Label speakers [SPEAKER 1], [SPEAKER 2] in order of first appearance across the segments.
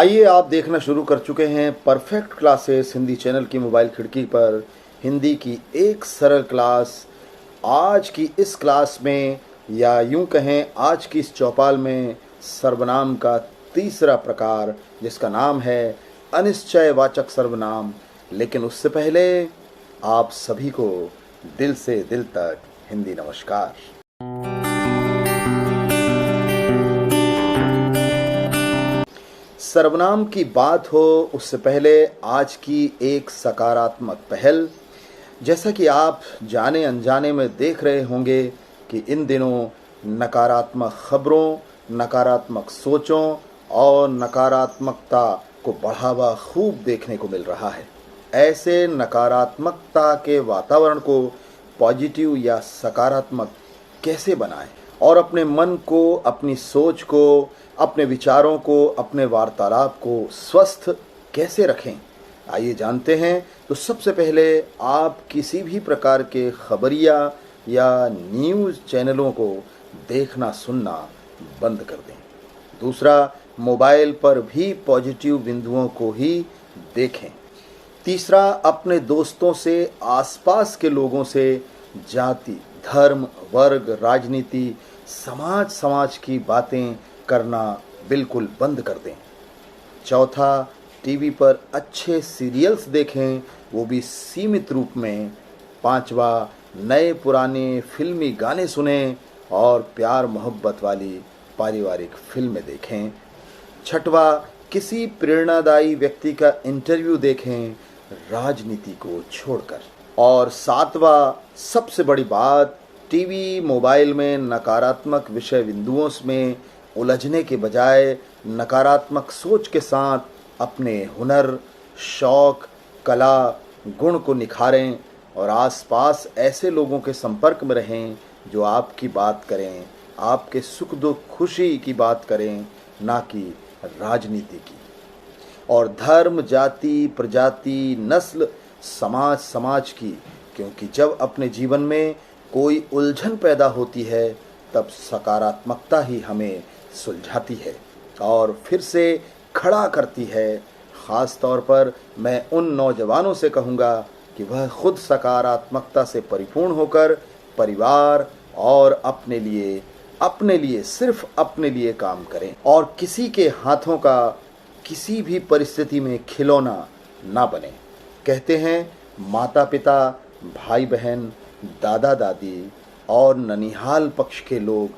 [SPEAKER 1] आइए आप देखना शुरू कर चुके हैं परफेक्ट क्लासेस हिंदी चैनल की मोबाइल खिड़की पर हिंदी की एक सरल क्लास। आज की इस क्लास में या यूं कहें आज की इस चौपाल में सर्वनाम का तीसरा प्रकार जिसका नाम है अनिश्चयवाचक सर्वनाम। लेकिन उससे पहले आप सभी को दिल से दिल तक हिंदी नमस्कार। सर्वनाम की बात हो उससे पहले आज की एक सकारात्मक पहल। जैसा कि आप जाने अनजाने में देख रहे होंगे कि इन दिनों नकारात्मक खबरों, नकारात्मक सोचों और नकारात्मकता को बढ़ावा खूब देखने को मिल रहा है। ऐसे नकारात्मकता के वातावरण को पॉजिटिव या सकारात्मक कैसे बनाएं और अपने मन को, अपनी सोच को, अपने विचारों को, अपने वार्तालाप को स्वस्थ कैसे रखें, आइए जानते हैं। तो सबसे पहले आप किसी भी प्रकार के खबरिया या न्यूज़ चैनलों को देखना सुनना बंद कर दें। दूसरा, मोबाइल पर भी पॉजिटिव बिंदुओं को ही देखें। तीसरा, अपने दोस्तों से, आसपास के लोगों से जाति, धर्म, वर्ग, राजनीति, समाज की बातें करना बिल्कुल बंद कर दें। चौथा, टीवी पर अच्छे सीरियल्स देखें, वो भी सीमित रूप में। पांचवा, नए पुराने फिल्मी गाने सुनें और प्यार मोहब्बत वाली पारिवारिक फिल्में देखें। छठवा, किसी प्रेरणादायी व्यक्ति का इंटरव्यू देखें, राजनीति को छोड़कर। और सातवां, सबसे बड़ी बात, टीवी, मोबाइल में नकारात्मक विषय बिंदुओं में उलझने के बजाय नकारात्मक सोच के साथ अपने हुनर, शौक, कला, गुण को निखारें और आसपास ऐसे लोगों के संपर्क में रहें जो आपकी बात करें, आपके सुख दुख खुशी की बात करें, ना कि राजनीति की। और धर्म, जाति, प्रजाति, नस्ल, समाज की, क्योंकि जब अपने जीवन में कोई उलझन पैदा होती है तब सकारात्मकता ही हमें सुलझाती है और फिर से खड़ा करती है। ख़ास तौर पर मैं उन नौजवानों से कहूँगा कि वह खुद सकारात्मकता से परिपूर्ण होकर परिवार और अपने लिए सिर्फ अपने लिए काम करें और किसी के हाथों का किसी भी परिस्थिति में खिलौना ना बने। कहते हैं माता पिता, भाई बहन, दादा दादी और ननिहाल पक्ष के लोग,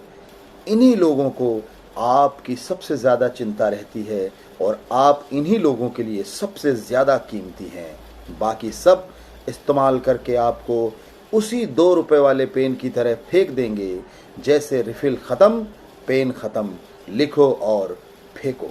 [SPEAKER 1] इन्हीं लोगों को आपकी सबसे ज़्यादा चिंता रहती है और आप इन्हीं लोगों के लिए सबसे ज़्यादा कीमती हैं। बाकी सब इस्तेमाल करके आपको उसी 2 रुपए वाले पेन की तरह फेंक देंगे जैसे रिफ़िल ख़त्म, पेन ख़त्म, लिखो और फेंको।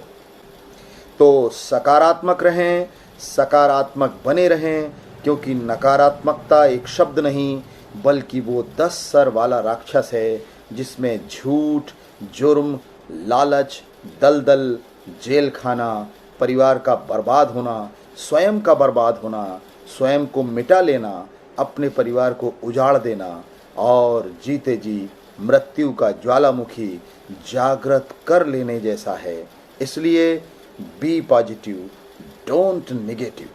[SPEAKER 1] तो सकारात्मक रहें, सकारात्मक बने रहें, क्योंकि नकारात्मकता एक शब्द नहीं बल्कि वो 10 सर वाला राक्षस है जिसमें झूठ, जुर्म, लालच, दलदल, जेल खाना, परिवार का बर्बाद होना, स्वयं का बर्बाद होना, स्वयं को मिटा लेना, अपने परिवार को उजाड़ देना और जीते जी मृत्यु का ज्वालामुखी जागृत कर लेने जैसा है। इसलिए बी पॉजिटिव, डोंट नेगेटिव।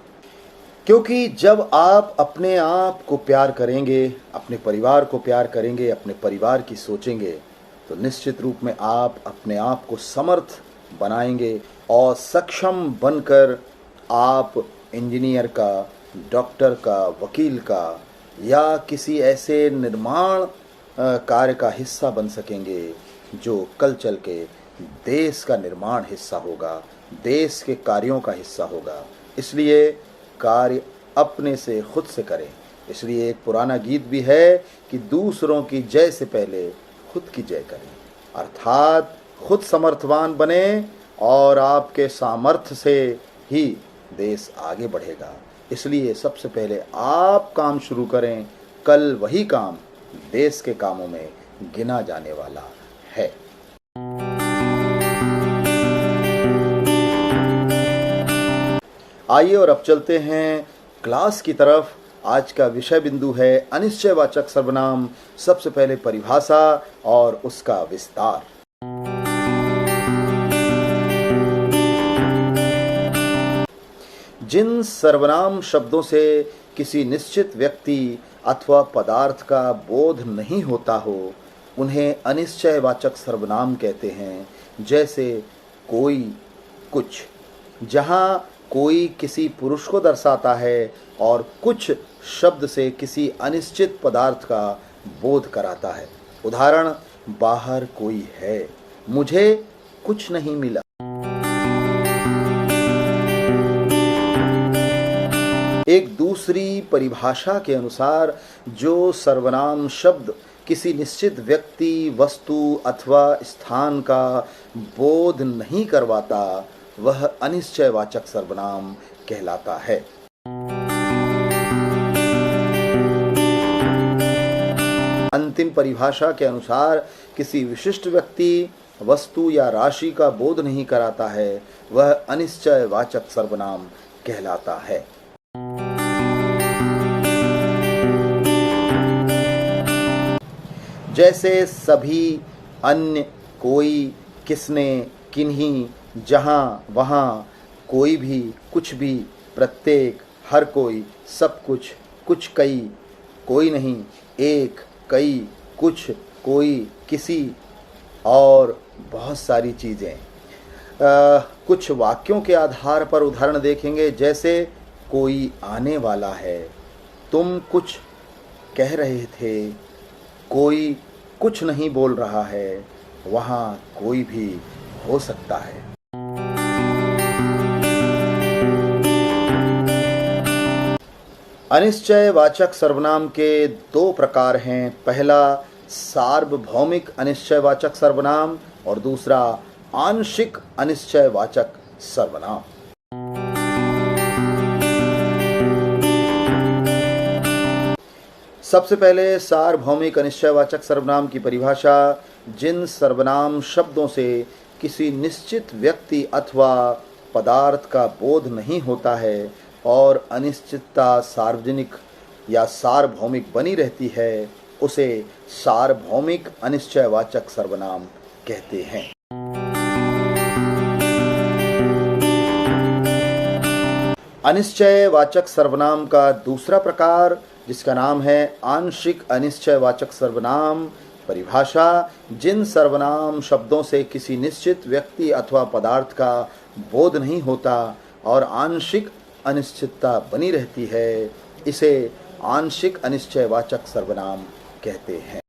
[SPEAKER 1] क्योंकि जब आप अपने आप को प्यार करेंगे, अपने परिवार को प्यार करेंगे, अपने परिवार की सोचेंगे, तो निश्चित रूप में आप अपने आप को समर्थ बनाएंगे और सक्षम बनकर आप इंजीनियर का, डॉक्टर का, वकील का या किसी ऐसे निर्माण कार्य का हिस्सा बन सकेंगे जो कल चल के देश का निर्माण हिस्सा होगा, देश के कार्यों का हिस्सा होगा। इसलिए कार्य अपने से खुद से करें। इसलिए एक पुराना गीत भी है कि दूसरों की जय से पहले खुद की जय करें, अर्थात खुद समर्थवान बने और आपके सामर्थ्य से ही देश आगे बढ़ेगा। इसलिए सबसे पहले आप काम शुरू करें, कल वही काम देश के कामों में गिना जाने वाला है। आइए और अब चलते हैं क्लास की तरफ। आज का विषय बिंदु है अनिश्चयवाचक सर्वनाम। सबसे पहले परिभाषा और उसका विस्तार। जिन सर्वनाम शब्दों से किसी निश्चित व्यक्ति अथवा पदार्थ का बोध नहीं होता हो उन्हें अनिश्चयवाचक सर्वनाम कहते हैं। जैसे कोई, कुछ। जहाँ कोई किसी पुरुष को दर्शाता है और कुछ शब्द से किसी अनिश्चित पदार्थ का बोध कराता है। उदाहरण, बाहर कोई है, मुझे कुछ नहीं मिला। एक दूसरी परिभाषा के अनुसार जो सर्वनाम शब्द किसी निश्चित व्यक्ति, वस्तु अथवा स्थान का बोध नहीं करवाता वह अनिश्चयवाचक सर्वनाम कहलाता है। अंतिम परिभाषा के अनुसार किसी विशिष्ट व्यक्ति, वस्तु या राशि का बोध नहीं कराता है वह अनिश्चयवाचक सर्वनाम कहलाता है। जैसे सभी, अन्य, कोई, किसने, किन्हीं, जहाँ, वहाँ, कोई भी, कुछ भी, प्रत्येक, हर कोई, सब कुछ, कुछ कई, कोई नहीं, एक, कई, कुछ, कोई, किसी और बहुत सारी चीज़ें। कुछ वाक्यों के आधार पर उदाहरण देखेंगे। जैसे कोई आने वाला है, तुम कुछ कह रहे थे, कोई कुछ नहीं बोल रहा है, वहाँ कोई भी हो सकता है। अनिश्चयवाचक सर्वनाम के दो प्रकार हैं। पहला सार्वभौमिक अनिश्चयवाचक सर्वनाम और दूसरा आंशिक अनिश्चयवाचक सर्वनाम। सबसे पहले सार्वभौमिक अनिश्चयवाचक सर्वनाम की परिभाषा। जिन सर्वनाम शब्दों से किसी निश्चित व्यक्ति अथवा पदार्थ का बोध नहीं होता है और अनिश्चितता सार्वजनिक या सार्वभौमिक बनी रहती है उसे सार्वभौमिक अनिश्चयवाचक सर्वनाम कहते हैं। अनिश्चयवाचक सर्वनाम का दूसरा प्रकार जिसका नाम है आंशिक अनिश्चयवाचक सर्वनाम। परिभाषा। जिन सर्वनाम शब्दों से किसी निश्चित व्यक्ति अथवा पदार्थ का बोध नहीं होता और आंशिक अनिश्चितता बनी रहती है इसे आंशिक अनिश्चयवाचक सर्वनाम कहते हैं।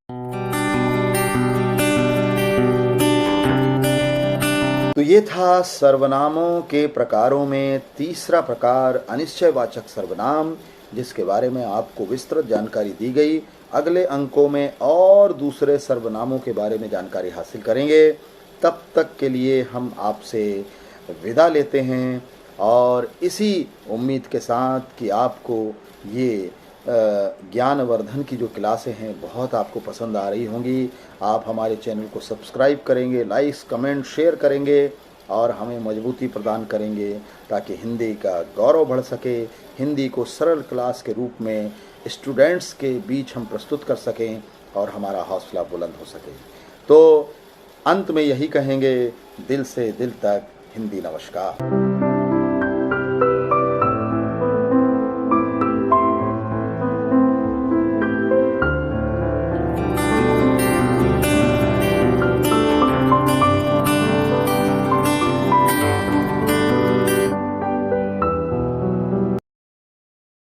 [SPEAKER 1] तो ये था सर्वनामों के प्रकारों में तीसरा प्रकार अनिश्चयवाचक सर्वनाम, जिसके बारे में आपको विस्तृत जानकारी दी गई। अगले अंकों में और दूसरे सर्वनामों के बारे में जानकारी हासिल करेंगे। तब तक के लिए हम आपसे विदा लेते हैं और इसी उम्मीद के साथ कि आपको ये ज्ञानवर्धन की जो क्लासें हैं बहुत आपको पसंद आ रही होंगी। आप हमारे चैनल को सब्सक्राइब करेंगे, लाइक्स, कमेंट, शेयर करेंगे और हमें मजबूती प्रदान करेंगे ताकि हिंदी का गौरव बढ़ सके, हिंदी को सरल क्लास के रूप में स्टूडेंट्स के बीच हम प्रस्तुत कर सकें और हमारा हौसला बुलंद हो सके। तो अंत में यही कहेंगे, दिल से दिल तक हिंदी नमस्कार।